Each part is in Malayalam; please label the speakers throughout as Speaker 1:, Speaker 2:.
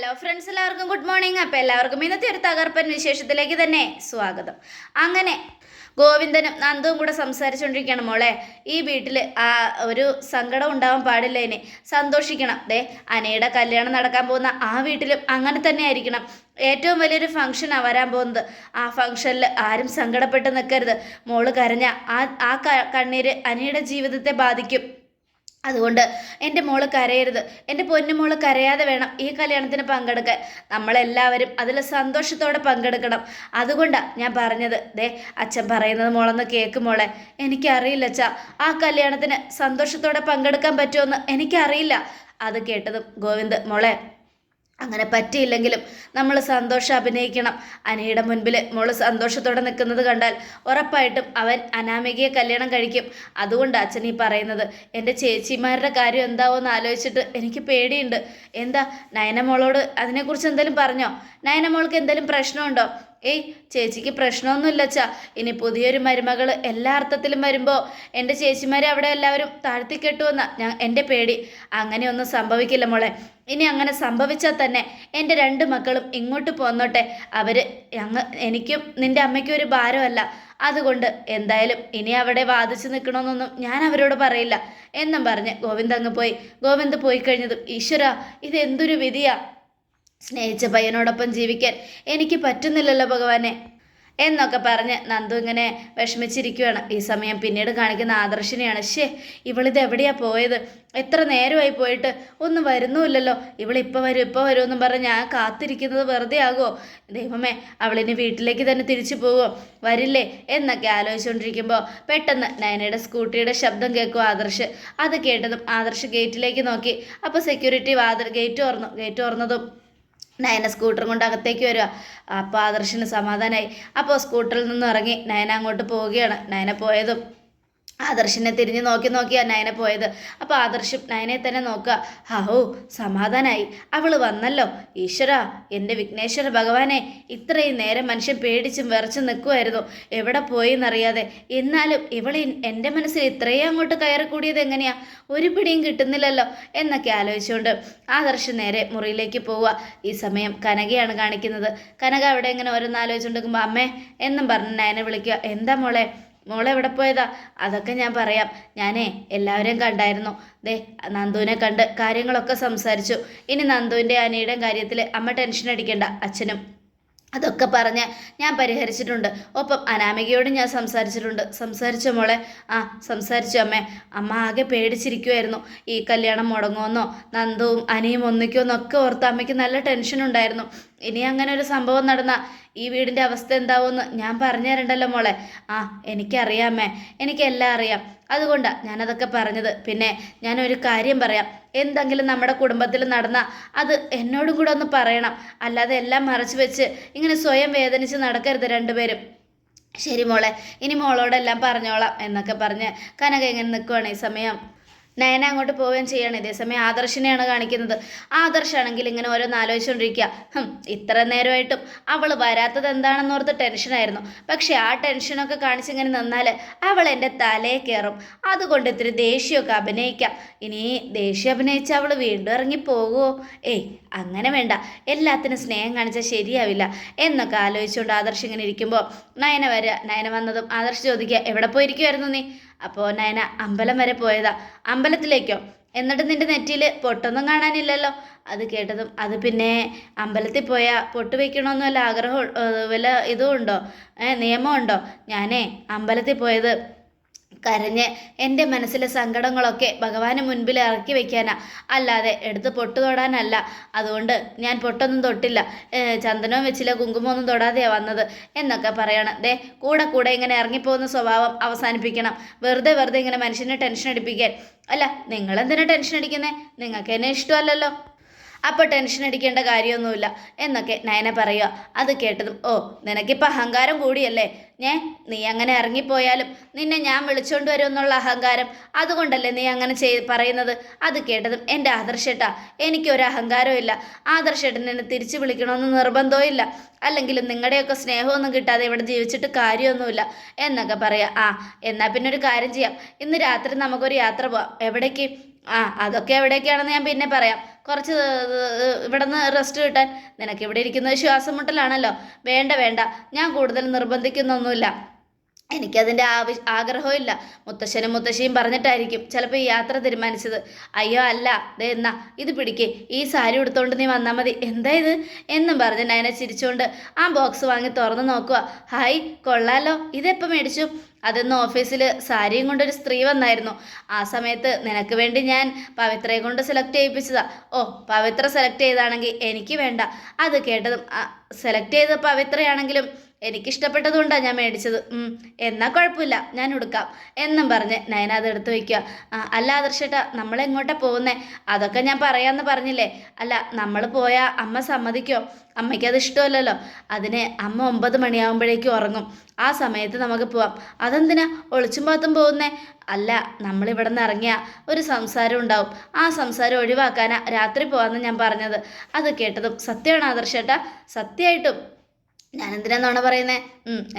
Speaker 1: ഹലോ ഫ്രണ്ട്സ്, എല്ലാവർക്കും ഗുഡ് മോർണിംഗ്. അപ്പോൾ എല്ലാവർക്കും ഇന്നത്തെ ഒരു തകർപ്പൻ വിശേഷത്തിലേക്ക് തന്നെ സ്വാഗതം. അങ്ങനെ ഗോവിന്ദനും നന്ദുവും കൂടെ സംസാരിച്ചുകൊണ്ടിരിക്കുകയാണ്. മോളെ, ഈ വീട്ടിൽ ഒരു സങ്കടം ഉണ്ടാവാൻ പാടില്ല, ഇനി സന്തോഷിക്കണം. അനയുടെ കല്യാണം നടക്കാൻ പോകുന്ന ആ വീട്ടിലും അങ്ങനെ തന്നെ ആയിരിക്കണം. ഏറ്റവും വലിയൊരു ഫംഗ്ഷനാണ് വരാൻ പോകുന്നത്. ആ ഫംഗ്ഷനിൽ ആരും സങ്കടപ്പെട്ട് നിൽക്കരുത്. മോള് കരഞ്ഞ ആ കണ്ണീര് അനയുടെ ജീവിതത്തെ ബാധിക്കും. അതുകൊണ്ട് എൻ്റെ മോള് കരയരുത്. എൻ്റെ പൊന്നുമോള് കരയാതെ വേണം ഈ കല്യാണത്തിന് പങ്കെടുക്കാൻ. നമ്മളെല്ലാവരും അതിൽ സന്തോഷത്തോടെ പങ്കെടുക്കണം. അതുകൊണ്ടാണ് ഞാൻ പറഞ്ഞത്. അച്ഛൻ പറയുന്നത് മോളൊന്ന് കേൾക്ക് മോളെ. എനിക്കറിയില്ല അച്ഛാ, ആ കല്യാണത്തിന് സന്തോഷത്തോടെ പങ്കെടുക്കാൻ പറ്റുമെന്ന് എനിക്കറിയില്ല. അത് കേട്ടതും ഗോവിന്ദ്, മോളെ അങ്ങനെ പറ്റിയില്ലെങ്കിലും നമ്മൾ സന്തോഷം അഭിനയിക്കണം. അനിയുടെ മുൻപിൽ മോള് സന്തോഷത്തോടെ നിൽക്കുന്നത് കണ്ടാൽ ഉറപ്പായിട്ടും അവൻ അനാമികയെ കല്യാണം കഴിക്കും. അതുകൊണ്ട് അച്ഛൻ ഈ പറയുന്നത്. എൻ്റെ ചേച്ചിമാരുടെ കാര്യം എന്താവുമെന്ന് ആലോചിച്ചിട്ട് എനിക്ക് പേടിയുണ്ട്. എന്താ നയന മോളോട് അതിനെക്കുറിച്ച് എന്തെങ്കിലും പറഞ്ഞോ? നയന മോൾക്ക് എന്തെങ്കിലും പ്രശ്നമുണ്ടോ? ചേച്ചിക്ക് പ്രശ്നമൊന്നുമില്ല അച്ഛാ. ഇനി പുതിയൊരു മരുമകൾ എല്ലാ അർത്ഥത്തിലും വരുമ്പോൾ എൻ്റെ ചേച്ചിമാരെ അവിടെ എല്ലാവരും താഴ്ത്തിക്കെട്ടുമെന്ന എൻ്റെ പേടി. അങ്ങനെയൊന്നും സംഭവിക്കില്ല മോളെ. ഇനി അങ്ങനെ സംഭവിച്ചാൽ തന്നെ എൻ്റെ 2 മക്കളും ഇങ്ങോട്ട് പോന്നോട്ടെ. അവർ എനിക്കും നിൻ്റെ അമ്മയ്ക്കും ഒരു ഭാരമല്ല. അതുകൊണ്ട് എന്തായാലും ഇനി അവിടെ വാദിച്ചു നിൽക്കണമെന്നൊന്നും ഞാൻ അവരോട് പറയില്ല എന്നും പറഞ്ഞ് ഗോവിന്ദ് അങ്ങ് പോയി. ഗോവിന്ദ് പോയി കഴിഞ്ഞതും, ഈശ്വര, ഇതെന്തൊരു വിധിയാ. സ്നേഹിച്ച പയ്യനോടൊപ്പം ജീവിക്കാൻ എനിക്ക് പറ്റുന്നില്ലല്ലോ ഭഗവാനെ എന്നൊക്കെ പറഞ്ഞ് നന്ദു ഇങ്ങനെ വിഷമിച്ചിരിക്കുകയാണ്. ഈ സമയം പിന്നീട് കാണിക്കുന്ന ആദർശിനെയാണ്. ഇവളിത് എവിടെയാ പോയത്? എത്ര നേരമായി പോയിട്ട് ഒന്നും വരുന്നുമില്ലല്ലോ. ഇവളിപ്പോൾ വരും എന്നും പറഞ്ഞ് ഞാൻ കാത്തിരിക്കുന്നത് വെറുതെ ആകുമോ? ദൈവമേ, അവളിനി വീട്ടിലേക്ക് തന്നെ തിരിച്ചു പോവുമോ? വരില്ലേ എന്നൊക്കെ ആലോചിച്ചുകൊണ്ടിരിക്കുമ്പോൾ പെട്ടെന്ന് നയനയുടെ സ്കൂട്ടിയുടെ ശബ്ദം കേൾക്കും ആദർശ്. അത് കേട്ടതും ആദർശ് ഗേറ്റിലേക്ക് നോക്കി. അപ്പോൾ സെക്യൂരിറ്റി ഗേറ്റ് തുറന്നതും നയന സ്കൂട്ടറും കൊണ്ട് അകത്തേക്ക് വരിക. അപ്പോൾ ആദർശിന് സമാധാനമായി. അപ്പോൾ സ്കൂട്ടറിൽ നിന്ന് ഇറങ്ങി നയന അങ്ങോട്ട് പോവുകയാണ്. നയന പോയതും ആദർശിനെ തിരിഞ്ഞ് നോക്കിയാണ് നയന പോയത്. അപ്പോൾ ആദർശം നയനെ തന്നെ നോക്കുക. സമാധാനായി, അവൾ വന്നല്ലോ. ഈശ്വര, എൻ്റെ വിഘ്നേശ്വര ഭഗവാനെ, ഇത്രയും നേരം മനുഷ്യൻ പേടിച്ചും വിറച്ചും നിൽക്കുമായിരുന്നു, എവിടെ പോയി എന്നറിയാതെ. എന്നാലും ഇവൾ എൻ്റെ മനസ്സിൽ ഇത്രയും അങ്ങോട്ട് കയറി കൂടിയത് എങ്ങനെയാ? ഒരു പിടിയും കിട്ടുന്നില്ലല്ലോ എന്നൊക്കെ ആലോചിച്ചുകൊണ്ട് ആദർശം നേരെ മുറിയിലേക്ക് പോവുക. ഈ സമയം കനകയാണ് കാണിക്കുന്നത്. കനക അവിടെ ഇങ്ങനെ ഓരോന്നാലോചിച്ചുകൊണ്ടിരിക്കുമ്പോൾ അമ്മേ എന്നും പറഞ്ഞ് നയനെ വിളിക്കുക. എന്താ മോളെ എവിടെ പോയതാ? അതൊക്കെ ഞാൻ പറയാം. ഞാനേ എല്ലാവരെയും കണ്ടായിരുന്നു. നന്ദുവിനെ കണ്ട് കാര്യങ്ങളൊക്കെ സംസാരിച്ചു. ഇനി നന്ദുവിൻ്റെ അനിയുടെയും കാര്യത്തിൽ അമ്മ ടെൻഷൻ അടിക്കണ്ട. അച്ഛനും അതൊക്കെ പറഞ്ഞ് ഞാൻ പരിഹരിച്ചിട്ടുണ്ട്. ഒപ്പം അനാമികയോട് ഞാൻ സംസാരിച്ചോ മോളെ? സംസാരിച്ചു അമ്മേ. അമ്മ ആകെ പേടിച്ചിരിക്കുമായിരുന്നു. ഈ കല്യാണം മുടങ്ങുമെന്നോ നന്ദുവും അനിയും ഒന്നിക്കുമെന്നൊക്കെ ഓർത്ത് അമ്മയ്ക്ക് നല്ല ടെൻഷനുണ്ടായിരുന്നു. ഇനി അങ്ങനെ ഒരു സംഭവം നടന്ന ഈ വീടിൻ്റെ അവസ്ഥ എന്താവുമെന്ന് ഞാൻ പറഞ്ഞു തരണ്ടല്ലോ മോളെ. എനിക്കറിയാമേ, എനിക്കെല്ലാം അറിയാം. അതുകൊണ്ടാണ് ഞാനതൊക്കെ പറഞ്ഞത്. പിന്നെ ഞാനൊരു കാര്യം പറയാം. എന്തെങ്കിലും നമ്മുടെ കുടുംബത്തിൽ നടന്നാൽ അത് എന്നോടും കൂടെ ഒന്ന് പറയണം. അല്ലാതെ എല്ലാം മറച്ചു വെച്ച് ഇങ്ങനെ സ്വയം വേദനിച്ച് നടക്കരുത് രണ്ടുപേരും. ശരി മോളെ, ഇനി മോളോടെല്ലാം പറഞ്ഞോളാം എന്നൊക്കെ പറഞ്ഞ് കനക ഇങ്ങനെ നിൽക്കുവാണ്. ഈ സമയം നയന അങ്ങോട്ട് പോവുകയും ചെയ്യണം. ഇതേസമയം ആദർശിനെയാണ് കാണിക്കുന്നത്. ആദർശാണെങ്കിൽ ഇങ്ങനെ ഓരോന്ന് ആലോചിച്ചുകൊണ്ടിരിക്കുക. ഇത്ര നേരമായിട്ടും അവൾ വരാത്തത് എന്താണെന്നോർത്ത് ടെൻഷനായിരുന്നു. പക്ഷെ ആ ടെൻഷനൊക്കെ കാണിച്ചിങ്ങനെ നിന്നാൽ അവൾ എൻ്റെ തലയിൽ കയറും. അതുകൊണ്ട് ഇത്തിരി ദേഷ്യമൊക്കെ അഭിനയിക്കാം. ഇനി ദേഷ്യം അഭിനയിച്ചാൽ അവൾ വീണ്ടും ഇറങ്ങിപ്പോകുമോ? അങ്ങനെ വേണ്ട, എല്ലാത്തിനും സ്നേഹം കാണിച്ചാൽ ശരിയാവില്ല എന്നൊക്കെ ആലോചിച്ചുകൊണ്ട് ആദർശ് ഇങ്ങനെ ഇരിക്കുമ്പോൾ നയന വന്നതും ആദർശ് ചോദിക്കുക, എവിടെ പോയിരിക്കുമായിരുന്നു നീ? അപ്പോൾ നയന അമ്പലം വരെ പോയതാ. അമ്പലത്തിലേക്കോ? എന്നിട്ട് നിൻ്റെ നെറ്റിയിൽ പൊട്ടൊന്നും കാണാനില്ലല്ലോ. അത് കേട്ടതും, അത് പിന്നെ അമ്പലത്തിൽ പോയാൽ പൊട്ട് വയ്ക്കണമെന്ന് വല്ല ആഗ്രഹം വല്ല ഇതും ഉണ്ടോ? നിയമമുണ്ടോ? ഞാനേ അമ്പലത്തിൽ പോയത് കരഞ്ഞ് എൻ്റെ മനസ്സിലെ സങ്കടങ്ങളൊക്കെ ഭഗവാന് മുൻപിൽ ഇറക്കി വയ്ക്കാനാ, അല്ലാതെ എടുത്ത് പൊട്ട് തൊടാനല്ല. അതുകൊണ്ട് ഞാൻ പൊട്ടൊന്നും തൊട്ടില്ല. ചന്ദനവും വെച്ചില്ല, കുങ്കുമൊന്നും തൊടാതെയാണ് വന്നത് എന്നൊക്കെ പറയണം. കൂടെ ഇങ്ങനെ ഇറങ്ങിപ്പോകുന്ന സ്വഭാവം അവസാനിപ്പിക്കണം. വെറുതെ ഇങ്ങനെ മനുഷ്യനെ ടെൻഷൻ അടിപ്പിക്കാൻ. അല്ല, നിങ്ങളെന്തിനാ ടെൻഷൻ അടിക്കുന്നത്? നിങ്ങൾക്ക് എന്നെ ഇഷ്ടമല്ലല്ലോ. അപ്പോൾ ടെൻഷൻ അടിക്കേണ്ട കാര്യമൊന്നുമില്ല എന്നൊക്കെ നയന പറയുക. അത് കേട്ടതും, നിനക്കിപ്പോൾ അഹങ്കാരം കൂടിയല്ലേ? നീ അങ്ങനെ ഇറങ്ങിപ്പോയാലും നിന്നെ ഞാൻ വിളിച്ചുകൊണ്ട് വരുമെന്നുള്ള അഹങ്കാരം, അതുകൊണ്ടല്ലേ നീ അങ്ങനെ പറയുന്നത്? അത് കേട്ടതും, എൻ്റെ ആദർശേട്ടാ, എനിക്കൊരു അഹങ്കാരവും ഇല്ല. ആദർശേട്ടൻ എന്നെ തിരിച്ചു വിളിക്കണമെന്ന് നിർബന്ധവും ഇല്ല. അല്ലെങ്കിലും നിങ്ങളുടെയൊക്കെ സ്നേഹമൊന്നും കിട്ടാതെ ഇവിടെ ജീവിച്ചിട്ട് കാര്യമൊന്നുമില്ല എന്നൊക്കെ പറയാം. എന്നാൽ പിന്നെ ഒരു കാര്യം ചെയ്യാം. ഇന്ന് രാത്രി നമുക്കൊരു യാത്ര പോവാം. എവിടേക്ക്? അതൊക്കെ എവിടേക്കാണെന്ന് ഞാൻ പിന്നെ പറയാം. കുറച്ച് ഇവിടെ നിന്ന് റെസ്റ്റ് കിട്ടാൻ. നിനക്ക് ഇവിടെ ഇരിക്കുന്നത് ശ്വാസം മുട്ടലാണല്ലോ. വേണ്ട വേണ്ട, ഞാൻ കൂടുതൽ നിർബന്ധിക്കുന്നൊന്നുമില്ല. എനിക്കതിൻ്റെ ആഗ്രഹവും ഇല്ല. മുത്തശ്ശനും മുത്തശ്ശിയും പറഞ്ഞിട്ടായിരിക്കും ചിലപ്പോൾ ഈ യാത്ര തീരുമാനിച്ചത്. അയ്യോ അല്ല, ദേ എന്നാ ഇത് പിടിക്കേ, ഈ സാരി ഉടുത്തോണ്ട് നീ വന്നാൽ മതി. എന്താ ഇത് എന്നും പറഞ്ഞ് നയന ചിരിച്ചുകൊണ്ട് ആ ബോക്സ് വാങ്ങി തുറന്ന് നോക്കുക. ഹായ്, കൊള്ളാലോ, ഇതെപ്പോൾ മേടിച്ചു? അതെന്ന് ഓഫീസിൽ സാരിയും കൊണ്ടൊരു സ്ത്രീ വന്നായിരുന്നു. ആ സമയത്ത് നിനക്ക് വേണ്ടി ഞാൻ പവിത്രയെ കൊണ്ട് സെലക്ട് ചെയ്യിപ്പിച്ചതാ. ഓ, പവിത്ര സെലക്ട് ചെയ്താണെങ്കിൽ എനിക്ക് വേണ്ട. അത് കേട്ടതും സെലക്ട് ചെയ്ത പവിത്രയാണെങ്കിലും എനിക്കിഷ്ടപ്പെട്ടതുകൊണ്ടാണ് ഞാൻ മേടിച്ചത്. എന്നാൽ കുഴപ്പമില്ല, ഞാൻ ഉടുക്കാം എന്നും പറഞ്ഞ് നയന അത് എടുത്ത് വയ്ക്കുക. അല്ല ആദർശേട്ടാ, നമ്മളെങ്ങോട്ടാ പോകുന്നേ? അതൊക്കെ ഞാൻ പറയാമെന്ന് പറഞ്ഞില്ലേ. അല്ല, നമ്മൾ പോയാൽ അമ്മ സമ്മതിക്കോ? അമ്മയ്ക്കത് ഇഷ്ടമല്ലല്ലോ. അതിന് അമ്മ 9 മണിയാകുമ്പോഴേക്കും ഉറങ്ങും. ആ സമയത്ത് നമുക്ക് പോവാം. അതെന്തിനാ ഒളിച്ചും പാത്തും പോകുന്നേ? അല്ല, നമ്മളിവിടെ നിന്ന് ഇറങ്ങിയ ഒരു സംസാരം ഉണ്ടാവും. ആ സംസാരം ഒഴിവാക്കാനാ രാത്രി പോകാമെന്ന് ഞാൻ പറഞ്ഞത്. അത് കേട്ടതും സത്യമാണ് ആദർശേട്ടാ, സത്യമായിട്ടും ഞാനെന്തിനാന്നാണ് പറയുന്നത്?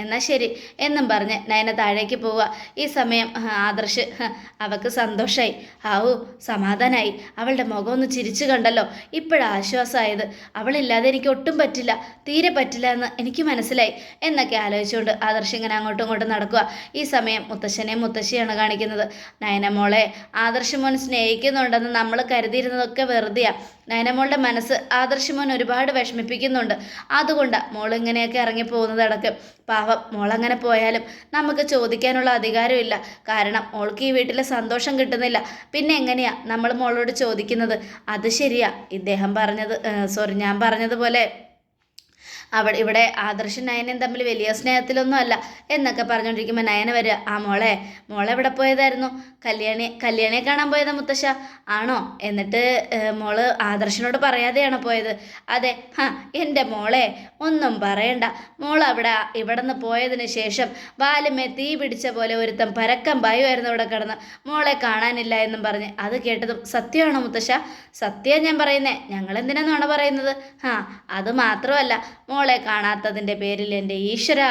Speaker 1: എന്നാൽ ശരി എന്നും പറഞ്ഞ് നയന താഴേക്ക് പോവുക. ഈ സമയം ആദർശ് അവൾക്ക് സന്തോഷമായി. ആവൂ, സമാധാനമായി. അവളുടെ മുഖം ഒന്ന് ചിരിച്ചു കണ്ടല്ലോ, ഇപ്പോഴാശ്വാസമായത്. അവളില്ലാതെ എനിക്ക് ഒട്ടും പറ്റില്ല, തീരെ പറ്റില്ല എന്ന് എനിക്ക് മനസ്സിലായി എന്നൊക്കെ ആലോചിച്ചുകൊണ്ട് ആദർശ് ഇങ്ങനെ അങ്ങോട്ടും ഇങ്ങോട്ടും നടക്കുക. ഈ സമയം മുത്തശ്ശനെയും മുത്തശ്ശിയാണ് കാണിക്കുന്നത്. നയനമോളെ ആദർശ് മോൻ സ്നേഹിക്കുന്നുണ്ടെന്ന് നമ്മൾ കരുതിയിരുന്നതൊക്കെ വെറുതെയാണ്. നയനമോളുടെ മനസ്സ് ആദർശ് മോൻ ഒരുപാട് വിഷമിപ്പിക്കുന്നുണ്ട്. അതുകൊണ്ടാണ് മോളിങ്ങനെയൊക്കെ ഇറങ്ങിപ്പോകുന്നത് അടക്കം. പാവം, മോളങ്ങനെ പോയാലും നമുക്ക് ചോദിക്കാനുള്ള അധികാരമില്ല. കാരണം മോൾക്ക് ഈ വീട്ടിലെ സന്തോഷം കിട്ടുന്നില്ല. പിന്നെ എങ്ങനെയാ നമ്മൾ മോളോട് ചോദിക്കുന്നത്? അത് ശരിയാ, ഞാൻ പറഞ്ഞതുപോലെ ഇവിടെ ആദർശം നയനയും തമ്മിൽ വലിയ സ്നേഹത്തിലൊന്നും അല്ല എന്നൊക്കെ പറഞ്ഞുകൊണ്ടിരിക്കുമ്പോൾ നയന വരിക. മോളെ എവിടെ പോയതായിരുന്നു? കല്യാണിയെ കാണാൻ പോയതാ മുത്തശ്ശ? ആണോ? എന്നിട്ട് മോള് ആദർശനോട് പറയാതെയാണോ പോയത്? അതെ. എൻ്റെ മോളെ ഒന്നും പറയണ്ട. മോൾ ഇവിടെ നിന്ന് പോയതിന് ശേഷം വാലുമേ തീ പിടിച്ച പോലെ ഒരുത്തം പരക്കം ഭയമായിരുന്നു ഇവിടെ കിടന്ന്. മോളെ കാണാനില്ല എന്നും പറഞ്ഞ്. അത് കേട്ടതും സത്യമാണോ മുത്തശ്ശ? സത്യം ഞാൻ പറയുന്നേ, ഞങ്ങളെന്തിനാണ് പറയുന്നത്? അത് മാത്രമല്ല, മോളെ കാണാത്തതിൻ്റെ പേരിൽ എൻ്റെ ഈശ്വര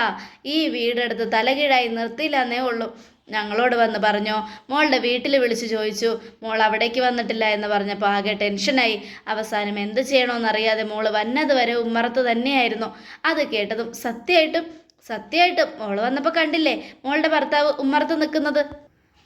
Speaker 1: ഈ വീടെടുത്ത് തലകീഴായി നിർത്തിയില്ലെന്നേ ഉള്ളൂ. ഞങ്ങളോട് വന്ന് പറഞ്ഞോ, മോളുടെ വീട്ടിൽ വിളിച്ച് ചോദിച്ചു, മോൾ അവിടേക്ക് വന്നിട്ടില്ല എന്ന് പറഞ്ഞപ്പോൾ ആകെ ടെൻഷനായി. അവസാനം എന്ത് ചെയ്യണമെന്നറിയാതെ മോള് വന്നത് വരെ ഉമ്മറത്ത് തന്നെയായിരുന്നു. അത് കേട്ടതും സത്യമായിട്ടും മോള് വന്നപ്പോൾ കണ്ടില്ലേ മോളുടെ ഭർത്താവ് ഉമ്മറത്ത് നിൽക്കുന്നത്?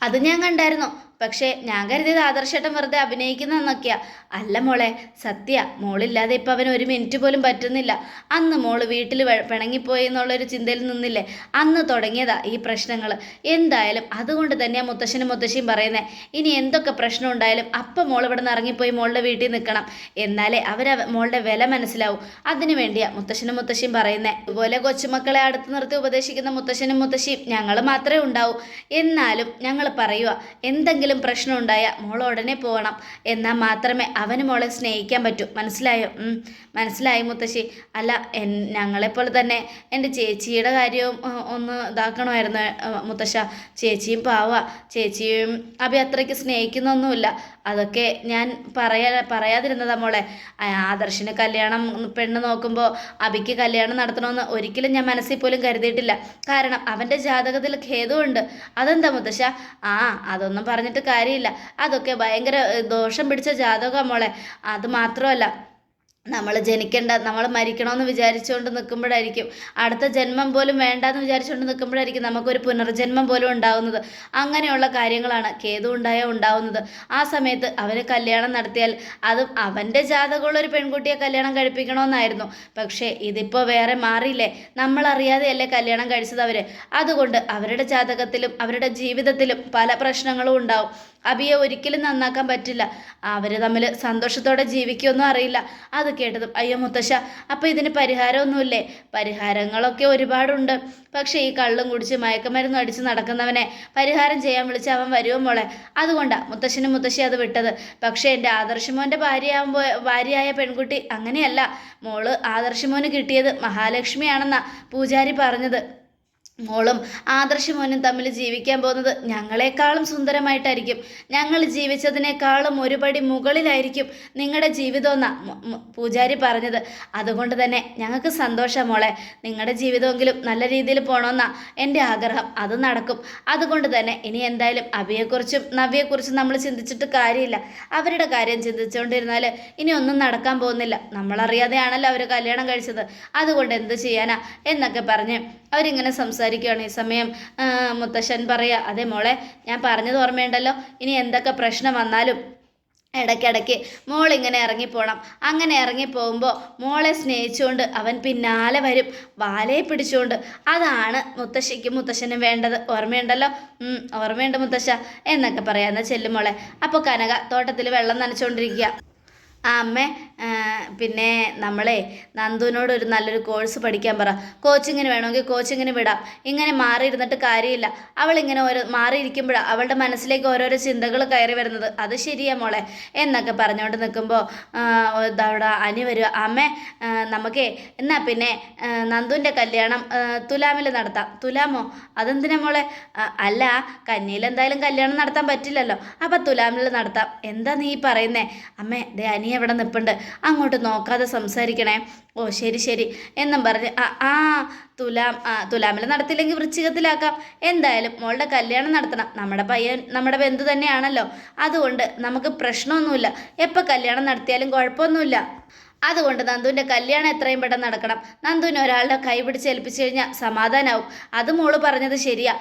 Speaker 1: അത് ഞാൻ കണ്ടായിരുന്നു. പക്ഷേ ഞാൻ കരുതിയത് ആദർശേട്ടൻ വെറുതെ അഭിനയിക്കുന്നതെന്നൊക്കെയാ. അല്ല മോളെ, സത്യ, മോളില്ലാതെ ഇപ്പം അവന് ഒരു മിനിറ്റ് പോലും പറ്റുന്നില്ല. അന്ന് മോള് വീട്ടിൽ പിണങ്ങിപ്പോയി എന്നുള്ളൊരു ചിന്തയിൽ നിന്നില്ലേ, അന്ന് തുടങ്ങിയതാ ഈ പ്രശ്നങ്ങൾ. എന്തായാലും അതുകൊണ്ട് തന്നെയാണ് മുത്തശ്ശനും മുത്തശ്ശിയും പറയുന്നത്, ഇനി എന്തൊക്കെ പ്രശ്നം ഉണ്ടായാലും അപ്പം മോൾ ഇവിടെ നിന്ന് ഇറങ്ങിപ്പോയി മോളുടെ വീട്ടിൽ നിൽക്കണം. എന്നാലേ മോളുടെ വില മനസ്സിലാവും. അതിനു വേണ്ടിയാ മുത്തശ്ശനും മുത്തശ്ശിയും പറയുന്നത്. ഇതുപോലെ കൊച്ചുമക്കളെ അടുത്ത് നിർത്തി ഉപദേശിക്കുന്ന മുത്തശ്ശനും മുത്തശ്ശിയും ഞങ്ങൾ മാത്രമേ ഉണ്ടാവൂ. എന്നാലും ഞങ്ങൾ പറയുക, എന്തെങ്കിലും പ്രശ്നം ഉണ്ടായാൽ മോൾ ഉടനെ പോകണം. എന്നാൽ മാത്രമേ അവന് മോളെ സ്നേഹിക്കാൻ പറ്റൂ. മനസ്സിലായോ? മനസ്സിലായി മുത്തശ്ശി. അല്ല, ഞങ്ങളെപ്പോലെ തന്നെ എൻ്റെ ചേച്ചിയുടെ കാര്യവും ഒന്ന് ഇതാക്കണമായിരുന്നു മുത്തശ്ശ. ചേച്ചിയും ചേച്ചിയും അഭി അത്രയ്ക്ക് സ്നേഹിക്കുന്നൊന്നുമില്ല. അതൊക്കെ ഞാൻ പറയാതിരുന്നതാ മോളെ. ആദർശിന് കല്യാണം പെണ്ണ് നോക്കുമ്പോൾ അഭിക്ക് കല്യാണം നടത്തണമെന്ന് ഒരിക്കലും ഞാൻ മനസ്സിൽ പോലും കരുതിയിട്ടില്ല. കാരണം അവൻ്റെ ജാതകത്തിൽ ഖേദമുണ്ട്. അതെന്താ മുത്തശ്ശ? അതൊന്നും പറഞ്ഞിട്ട് കാര്യമില്ല. അതൊക്കെ ഭയങ്കര ദോഷം പിടിച്ച ജാതകമാണ് മോളെ. അത് മാത്രമല്ല, നമ്മൾ നമ്മൾ മരിക്കണമെന്ന് വിചാരിച്ചുകൊണ്ട് നിൽക്കുമ്പോഴായിരിക്കും, അടുത്ത ജന്മം പോലും വേണ്ടാന്ന് വിചാരിച്ചുകൊണ്ട് നിൽക്കുമ്പോഴായിരിക്കും നമുക്കൊരു പുനർജന്മം പോലും ഉണ്ടാവുന്നത്. അങ്ങനെയുള്ള കാര്യങ്ങളാണ് കേതു ഉണ്ടാവുന്നത്. ആ സമയത്ത് അവന് കല്യാണം നടത്തിയാൽ അതും അവൻ്റെ ജാതകമുള്ളൊരു പെൺകുട്ടിയെ കല്യാണം കഴിപ്പിക്കണമെന്നായിരുന്നു. പക്ഷേ ഇതിപ്പോൾ വേറെ മാറിയില്ലേ. നമ്മളറിയാതെയല്ലേ കല്യാണം കഴിച്ചത് അവർ. അതുകൊണ്ട് അവരുടെ ജാതകത്തിലും അവരുടെ ജീവിതത്തിലും പല പ്രശ്നങ്ങളും ഉണ്ടാവും. അബിയെ ഒരിക്കലും നന്നാക്കാൻ പറ്റില്ല. അവർ തമ്മിൽ സന്തോഷത്തോടെ ജീവിക്കുമെന്നും അറിയില്ല. അത് കേട്ടതും അയ്യോ മുത്തശ്ശ, അപ്പോൾ ഇതിന് പരിഹാരമൊന്നുമില്ലേ? പരിഹാരങ്ങളൊക്കെ ഒരുപാടുണ്ട്. പക്ഷേ ഈ കള്ളും കുടിച്ച് മയക്കുമരുന്നും അടിച്ച് നടക്കുന്നവനെ പരിഹാരം ചെയ്യാൻ വിളിച്ച് അവൻ വരുമോ മോളെ? അതുകൊണ്ടാണ് മുത്തശ്ശനും മുത്തശ്ശി അത് വിട്ടത്. പക്ഷേ എൻ്റെ ആദർശമോൻ്റെ ഭാര്യയായ പെൺകുട്ടി അങ്ങനെയല്ല. മോള് ആദർശമോന് കിട്ടിയത് മഹാലക്ഷ്മിയാണെന്നാണ് പൂജാരി പറഞ്ഞത്. മോളും ആദർശ് മോനും തമ്മിൽ ജീവിക്കാൻ പോകുന്നത് ഞങ്ങളെക്കാളും സുന്ദരമായിട്ടായിരിക്കും. ഞങ്ങൾ ജീവിച്ചതിനേക്കാളും ഒരുപടി മുകളിലായിരിക്കും നിങ്ങളുടെ ജീവിതമെന്നാണ് പൂജാരി പറഞ്ഞത്. അതുകൊണ്ട് തന്നെ ഞങ്ങൾക്ക് സന്തോഷം മോളെ. നിങ്ങളുടെ ജീവിതമെങ്കിലും നല്ല രീതിയിൽ പോകണമെന്നാണ് എൻ്റെ ആഗ്രഹം. അത് നടക്കും. അതുകൊണ്ട് തന്നെ ഇനി എന്തായാലും അഭിയെക്കുറിച്ചും നവ്യയെക്കുറിച്ചും നമ്മൾ ചിന്തിച്ചിട്ട് കാര്യമില്ല. അവരുടെ കാര്യം ചിന്തിച്ചുകൊണ്ടിരുന്നാൽ ഇനി ഒന്നും നടക്കാൻ പോകുന്നില്ല. നമ്മളറിയാതെയാണല്ലോ അവർ കല്യാണം കഴിച്ചത്. അതുകൊണ്ട് എന്ത് ചെയ്യാനാ എന്നൊക്കെ പറഞ്ഞ് അവരിങ്ങനെ സംസാരിക്കുകയാണ്. ഈ സമയം മുത്തശ്ശൻ പറയുക, അതെ മോളെ, ഞാൻ പറഞ്ഞത് ഓർമ്മയുണ്ടല്ലോ, ഇനി എന്തൊക്കെ പ്രശ്നം വന്നാലും ഇടയ്ക്കിടയ്ക്ക് മോളിങ്ങനെ ഇറങ്ങിപ്പോണം. അങ്ങനെ ഇറങ്ങിപ്പോകുമ്പോൾ മോളെ സ്നേഹിച്ചുകൊണ്ട് അവൻ പിന്നാലെ വരും, വാലയെ പിടിച്ചുകൊണ്ട്. അതാണ് മുത്തശ്ശിക്കും മുത്തശ്ശനും വേണ്ടത്. ഓർമ്മയുണ്ടല്ലോ? ഓർമ്മയുണ്ട് മുത്തശ്ശ എന്നൊക്കെ പറയാമെന്ന് ചെല്ലും മോളെ. അപ്പോൾ കനക തോട്ടത്തിൽ വെള്ളം നനച്ചുകൊണ്ടിരിക്കുക. ആ അമ്മേ, പിന്നെ നമ്മളെ നന്ദുവിനോട് ഒരു നല്ലൊരു കോഴ്സ് പഠിക്കാൻ പറ. കോച്ചിങ്ങിന് വേണമെങ്കിൽ കോച്ചിങ്ങിന് വിടാം. ഇങ്ങനെ മാറിയിരുന്നിട്ട് കാര്യമില്ല. അവളിങ്ങനെ മാറിയിരിക്കുമ്പോഴാണ് അവളുടെ മനസ്സിലേക്ക് ഓരോരോ ചിന്തകൾ കയറി വരുന്നത്. അത് ശരിയാ മോളെ എന്നൊക്കെ പറഞ്ഞുകൊണ്ട് നിൽക്കുമ്പോൾ അവിടെ അനി വരിക. അമ്മേ, നമുക്കേ എന്നാൽ പിന്നെ നന്ദുവിൻ്റെ കല്യാണം തുലാമിൽ നടത്താം. തുലാമോ? അതെന്തിനാ മോളെ? അല്ല, കന്നിയിൽ എന്തായാലും കല്യാണം നടത്താൻ പറ്റില്ലല്ലോ. അപ്പം തുലാമിൽ നടത്താം. എന്താ നീ പറയുന്നേ? അമ്മേ, ദേ അനിയ എവിടെ നിൽപ്പുണ്ട്, അങ്ങോട്ട് നോക്കാതെ സംസാരിക്കണേ. ഓ ശരി ശരി എന്നും പറഞ്ഞ് തുലാമിൽ നടത്തില്ലെങ്കിൽ വൃശ്ചികത്തിലാക്കാം. എന്തായാലും മോളുടെ കല്യാണം നടത്തണം. നമ്മുടെ പയ്യൻ നമ്മുടെ ബന്ധു തന്നെയാണല്ലോ. അതുകൊണ്ട് നമുക്ക് പ്രശ്നമൊന്നുമില്ല. എപ്പോൾ കല്യാണം നടത്തിയാലും കുഴപ്പമൊന്നുമില്ല. അതുകൊണ്ട് നന്ദുവിൻ്റെ കല്യാണം എത്രയും പെട്ടെന്ന് നടക്കണം. നന്ദുവിന് ഒരാളുടെ കൈ പിടിച്ച് ഏൽപ്പിച്ചു കഴിഞ്ഞാൽ സമാധാനമാവും. അത് മോള് പറഞ്ഞത് ശരിയാ.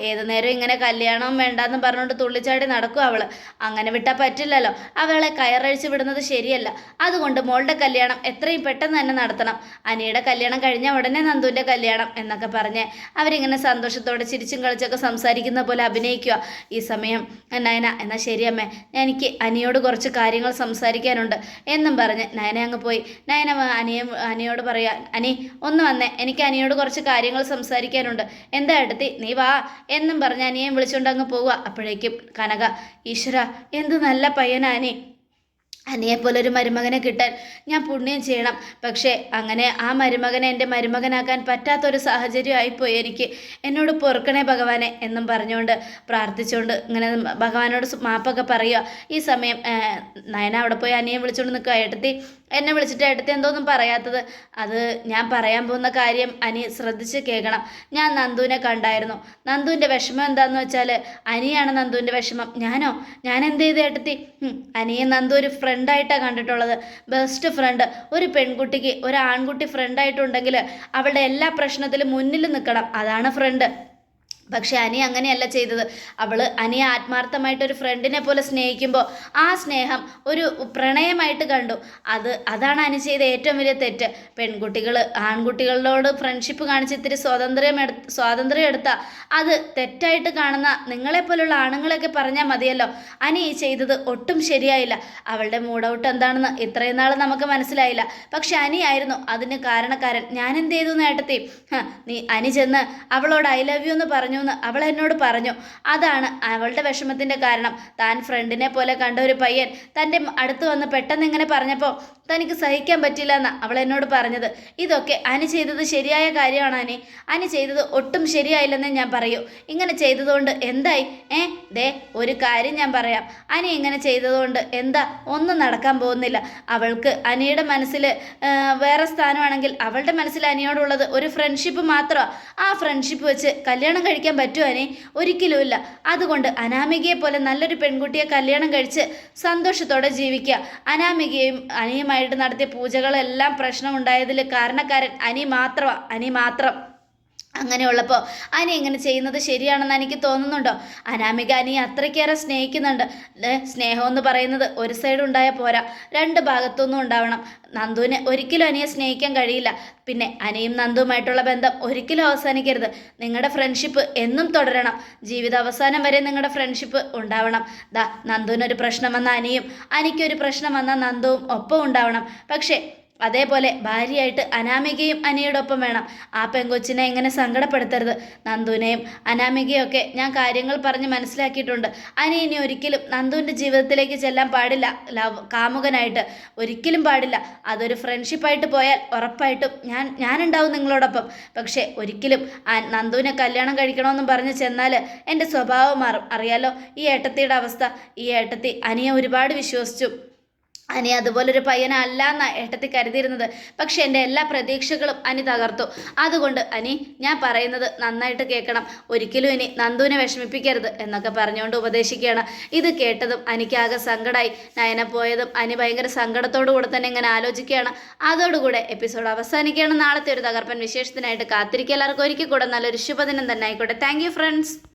Speaker 1: ഏതു നേരം ഇങ്ങനെ കല്യാണവും വേണ്ടാന്ന് പറഞ്ഞുകൊണ്ട് തുള്ളിച്ചാടി നടക്കും അവള്. അങ്ങനെ വിട്ടാൽ പറ്റില്ലല്ലോ. അവളെ കയറഴിച്ച് വിടുന്നത് ശരിയല്ല. അതുകൊണ്ട് മോളുടെ കല്യാണം എത്രയും പെട്ടെന്ന് തന്നെ നടത്തണം. അനിയുടെ കല്യാണം കഴിഞ്ഞ ഉടനെ നന്ദുവിൻ്റെ കല്യാണം എന്നൊക്കെ പറഞ്ഞ് അവരിങ്ങനെ സന്തോഷത്തോടെ ചിരിച്ചും കളിച്ചൊക്കെ സംസാരിക്കുന്ന പോലെ അഭിനയിക്കുക. ഈ സമയം നയന, എന്നാൽ ശരിയമ്മേ, എനിക്ക് അനിയോട് കുറച്ച് കാര്യങ്ങൾ സംസാരിക്കാനുണ്ട് എന്നും പറഞ്ഞ് നയന അങ്ങ് പോയി. നയന അനിയോട് പറയാ, അനി ഒന്ന് വന്നേ, എനിക്ക് അനിയോട് കുറച്ച് കാര്യങ്ങൾ സംസാരിക്കാനുണ്ട്. എന്താ എടുത്തി, നീ വാ എന്നും പറഞ്ഞ് അനിയെ വിളിച്ചുകൊണ്ട് അങ്ങ് പോവുക. അപ്പോഴേക്കും കനക, ഈശ്വര, എന്ത് നല്ല പയ്യനാ അനി. അനിയെപ്പോലൊരു മരുമകനെ കിട്ടാൻ ഞാൻ പുണ്യം ചെയ്യണം. പക്ഷേ അങ്ങനെ ആ മരുമകനെ എൻ്റെ മരുമകനാക്കാൻ പറ്റാത്തൊരു സാഹചര്യം ആയിപ്പോയി എനിക്ക്. എന്നോട് പൊറുക്കണേ ഭഗവാനെ എന്നും പറഞ്ഞുകൊണ്ട് പ്രാർത്ഥിച്ചുകൊണ്ട് ഇങ്ങനെ ഭഗവാനോട് മാപ്പൊക്കെ പറയുക. ഈ സമയം നയന അവിടെ പോയി അനിയെ വിളിച്ചുകൊണ്ട് നിൽക്കുക. ഏട്ടത്തി എന്നെ വിളിച്ചിട്ട് ഏട്ടത്തി എന്തോന്നും പറയാത്തത്? അത് ഞാൻ പറയാൻ പോകുന്ന കാര്യം അനി ശ്രദ്ധിച്ച് കേൾക്കണം. ഞാൻ നന്ദുവിനെ കണ്ടായിരുന്നു. നന്ദുവിൻ്റെ വിഷമം എന്താണെന്ന് വെച്ചാൽ അനിയാണ് നന്ദുവിൻ്റെ വിഷമം. ഞാനോ? ഞാൻ എന്ത് ചെയ്ത് ഏട്ടത്തി? അനിയെ നന്ദു ഒരു ഫ്രണ്ടായിട്ടാണ് കണ്ടിട്ടുള്ളത്. Best friend. ഒരു പെൺകുട്ടിക്ക് ഒരു ആൺകുട്ടി ഫ്രണ്ടായിട്ടുണ്ടെങ്കിൽ അവളുടെ എല്ലാ പ്രശ്നത്തിലും മുന്നിൽ നിൽക്കണം. അതാണ് ഫ്രണ്ട്. പക്ഷെ അനി അങ്ങനെയല്ല ചെയ്തത്. അനിയെ ആത്മാർത്ഥമായിട്ടൊരു ഫ്രണ്ടിനെ പോലെ സ്നേഹിക്കുമ്പോൾ ആ സ്നേഹം ഒരു പ്രണയമായിട്ട് കണ്ടു. അതാണ് അനി ചെയ്ത ഏറ്റവും വലിയ തെറ്റ്. പെൺകുട്ടികൾ ആൺകുട്ടികളോട് ഫ്രണ്ട്ഷിപ്പ് കാണിച്ച് ഇത്തിരി സ്വാതന്ത്ര്യം എടുത്താൽ അത് തെറ്റായിട്ട് കാണുന്ന നിങ്ങളെപ്പോലുള്ള ആണുങ്ങളെയൊക്കെ പറഞ്ഞാൽ മതിയല്ലോ. അനി ചെയ്തത് ഒട്ടും ശരിയായില്ല. അവളുടെ മൂഡ് ഔട്ട് എന്താണെന്ന് ഇത്രയും നാൾ നമുക്ക് മനസ്സിലായില്ല. പക്ഷെ അനിയായിരുന്നു അതിന് കാരണക്കാരൻ. ഞാൻ എന്ത് ചെയ്തു നേട്ടത്തി? അനി ചെന്ന് അവളോട് ഐ ലവ് യു എന്ന് പറഞ്ഞു എന്ന് അവൾ എന്നോട് പറഞ്ഞു. അതാണ് അവളുടെ വിഷമത്തിൻ്റെ കാരണം. താൻ ഫ്രണ്ടിനെ പോലെ കണ്ട ഒരു പയ്യൻ തൻ്റെ അടുത്ത് വന്ന് പെട്ടെന്ന് ഇങ്ങനെ പറഞ്ഞപ്പോൾ തനിക്ക് സഹിക്കാൻ പറ്റില്ല എന്നാണ് അവൾ എന്നോട് പറഞ്ഞത്. ഇതൊക്കെ അനി ചെയ്തത് ശരിയായ കാര്യമാണ്. അനി ചെയ്തത് ഒട്ടും ശരിയായില്ലെന്ന് ഞാൻ പറയൂ. ഇങ്ങനെ ചെയ്തതുകൊണ്ട് എന്തായി? ദേ ഒരു കാര്യം ഞാൻ പറയാം. അനി ഇങ്ങനെ ചെയ്തതുകൊണ്ട് എന്താ? ഒന്നും നടക്കാൻ പോകുന്നില്ല. അവൾക്ക് അനിയുടെ മനസ്സിൽ വേറെ സ്ഥാനമാണെങ്കിൽ അവളുടെ മനസ്സിൽ അനിയോടുള്ളത് ഒരു ഫ്രണ്ട്ഷിപ്പ് മാത്രമാണ്. ആ ഫ്രണ്ട്ഷിപ്പ് വെച്ച് കല്യാണം കഴിക്കാൻ പറ്റുമോ അനി? ഒരിക്കലുമില്ല. അതുകൊണ്ട് അനാമികയെ പോലെ നല്ലൊരു പെൺകുട്ടിയെ കല്യാണം കഴിച്ച് സന്തോഷത്തോടെ ജീവിക്കുക. അനാമികയും അനിയുമായിട്ട് നടത്തിയ പൂജകളെല്ലാം പ്രശ്നമുണ്ടായതിൽ കാരണക്കാരൻ അനി മാത്രം. അങ്ങനെയുള്ളപ്പോൾ അനി ഇങ്ങനെ ചെയ്യുന്നത് ശരിയാണെന്ന് എനിക്ക് തോന്നുന്നുണ്ടോ? അനാമിക അനിയെ അത്രയ്ക്കേറെ സ്നേഹിക്കുന്നുണ്ട്. സ്നേഹമെന്ന് പറയുന്നത് ഒരു സൈഡ് ഉണ്ടായാൽ പോരാ, രണ്ട് ഭാഗത്തുനിന്നും ഉണ്ടാവണം. നന്ദുവിന് ഒരിക്കലും അനിയെ സ്നേഹിക്കാൻ കഴിയില്ല. പിന്നെ അനിയും നന്ദുവുമായിട്ടുള്ള ബന്ധം ഒരിക്കലും അവസാനിക്കരുത്. നിങ്ങളുടെ ഫ്രണ്ട്ഷിപ്പ് എന്നും തുടരണം. ജീവിത അവസാനം വരെ നിങ്ങളുടെ ഫ്രണ്ട്ഷിപ്പ് ഉണ്ടാവണം. നന്ദുവിനൊരു പ്രശ്നം വന്ന അനിയും, അനിക്കൊരു പ്രശ്നം വന്ന നന്ദുവും ഒപ്പം ഉണ്ടാവണം. പക്ഷേ അതേപോലെ ഭാര്യയായിട്ട് അനാമികയും അനിയുടെ ഒപ്പം വേണം. ആ പെങ്കൊച്ചിനെ ഇങ്ങനെ സങ്കടപ്പെടുത്തരുത്. നന്ദുവിനെയും അനാമികയും ഒക്കെ ഞാൻ കാര്യങ്ങൾ പറഞ്ഞ് മനസ്സിലാക്കിയിട്ടുണ്ട്. അനി ഇനി ഒരിക്കലും നന്ദുവിൻ്റെ ജീവിതത്തിലേക്ക് ചെല്ലാൻ പാടില്ല. കാമുകനായിട്ട് ഒരിക്കലും പാടില്ല. അതൊരു ഫ്രണ്ട്ഷിപ്പായിട്ട് പോയാൽ ഉറപ്പായിട്ടും ഞാനുണ്ടാവും നിങ്ങളോടൊപ്പം. പക്ഷേ ഒരിക്കലും നന്ദുവിനെ കല്യാണം കഴിക്കണമെന്നും പറഞ്ഞ് ചെന്നാൽ എൻ്റെ സ്വഭാവം മാറും. അറിയാലോ ഈ ഏട്ടത്തിയുടെ അവസ്ഥ. ഈ ഏട്ടത്തി അനിയെ ഒരുപാട് വിശ്വസിച്ചു. അനി അതുപോലൊരു പയ്യനല്ല എന്നാ ഏട്ടത്തി കരുതിയിരുന്നത്. പക്ഷെ എൻ്റെ എല്ലാ പ്രതീക്ഷകളും അനി തകർത്തു. അതുകൊണ്ട് അനി, ഞാൻ പറയുന്നത് നന്നായിട്ട് കേൾക്കണം. ഒരിക്കലും ഇനി നന്ദുവിനെ വിഷമിപ്പിക്കരുത് എന്നൊക്കെ പറഞ്ഞുകൊണ്ട് ഉപദേശിക്കുകയാണ്. ഇത് കേട്ടതും അനിക്കാകെ സങ്കടമായി. നയന പോയതും അനി ഭയങ്കര സങ്കടത്തോടു കൂടെ തന്നെ ഇങ്ങനെ ആലോചിക്കുകയാണ്. അതോടുകൂടെ എപ്പിസോഡ് അവസാനിക്കുകയാണ്. നാളത്തെ ഒരു തകർപ്പൻ വിശേഷത്തിനായിട്ട് കാത്തിരിക്കുക. എല്ലാവർക്കും ഒരിക്കൽ കൂടെ നല്ലൊരു ശുഭദിനം തന്നെ ആയിക്കോട്ടെ. Thank you friends.